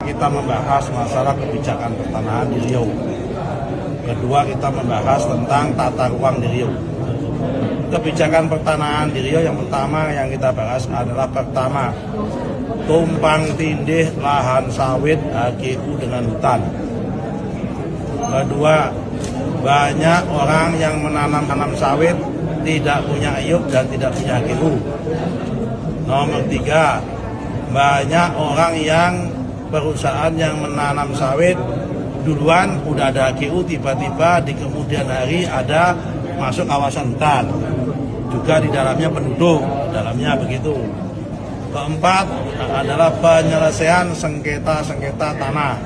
kita membahas masalah kebijakan pertanahan di Riau. Kedua, kita membahas tentang tata ruang di Riau. Kebijakan pertanahan di Riau yang pertama yang kita bahas adalah pertama, tumpang tindih lahan sawit HGU dengan hutan. Kedua, banyak orang yang menanam sawit tidak punya IUP dan tidak punya HGU. Nomor tiga, banyak orang yang perusahaan yang menanam sawit duluan udah ada HGU, tiba-tiba di kemudian hari ada masuk kawasan hutan. Juga di dalamnya penduduk, di dalamnya begitu. Keempat adalah penyelesaian sengketa-sengketa tanah,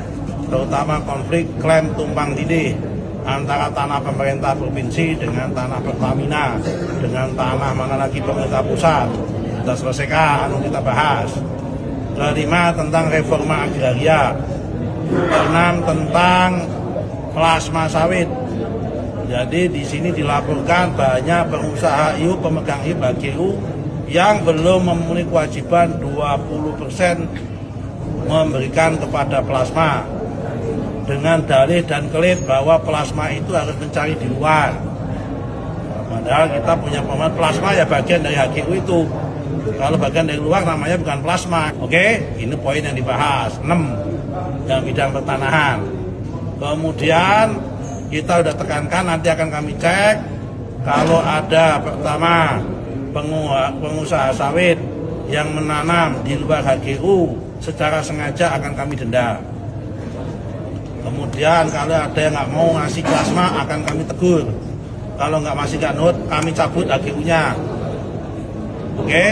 terutama konflik klaim tumpang tindih antara tanah pemerintah provinsi dengan tanah Pertamina, dengan tanah mana lagi pemerintah pusat. Kita selesaikan, kita bahas. Kelima, tentang reforma agraria. Keenam, tentang plasma sawit. Jadi di sini dilaporkan banyak pengusaha IUP, pemegang IUP HGU yang belum memenuhi kewajiban 20% memberikan kepada plasma dengan dalih dan klaim bahwa plasma itu harus mencari di luar. Padahal kita punya pemain plasma ya bagian dari HGU itu. Kalau bagian dari luar namanya bukan plasma. Oke, ini poin yang dibahas. 6 dalam bidang pertanahan. Kemudian kita sudah tekankan, nanti akan kami cek kalau ada pertama pengusaha sawit yang menanam di luar HGU secara sengaja akan kami denda. Kemudian kalau ada yang nggak mau ngasih plasma akan kami tegur. Kalau nggak masih nggak nurut, kami cabut HGU-nya. Oke.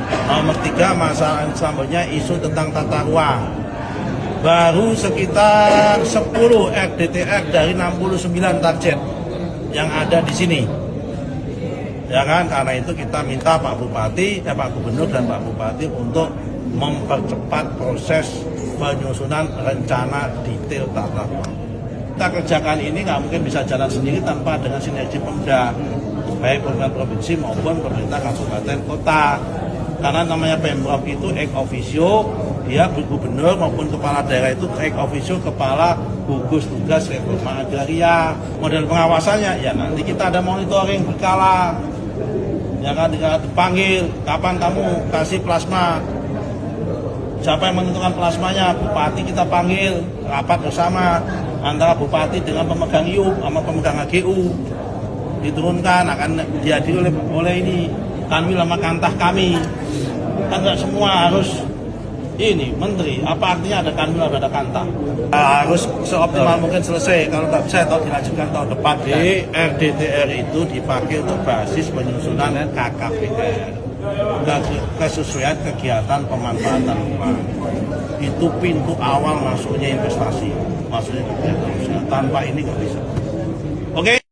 Nomor 3, masalah selanjutnya isu tentang tata ruang. Baru sekitar 10 RDTR dari 69 target yang ada di sini. Ya kan, karena itu kita minta Pak Bupati, Pak Gubernur dan Pak Bupati untuk mempercepat proses penyusunan rencana detail tata ruang. Kita kerjakan ini nggak mungkin bisa jalan sendiri tanpa dengan sinergi Pemda, baik pemerintah provinsi maupun pemerintah kabupaten kota. Karena namanya Pemprov itu ex officio, dia gubernur maupun kepala daerah itu ex officio kepala gugus tugas reforma agraria. Model pengawasannya ya nanti kita ada monitoring berkala. Ya kan, dipanggil, kapan kamu kasih plasma? Siapa yang menentukan plasmanya? Bupati kita panggil, rapat bersama antara bupati dengan pemegang IUP sama pemegang HGU. Diturunkan, akan dihadiri oleh ini Kanwil sama Kantah kami. Kan nggak semua harus ini menteri. Apa artinya ada Kanwil ada Kantah? Harus seoptimal mungkin selesai. Kalau nggak bisa atau dilanjutkan tahun depan. Di RDTR itu dipakai untuk basis penyusunan KKPR, kesesuaian kegiatan pemanfaatan ruang. Itu pintu awal masuknya investasi, masuknya kegiatan. Tanpa ini nggak bisa. Oke.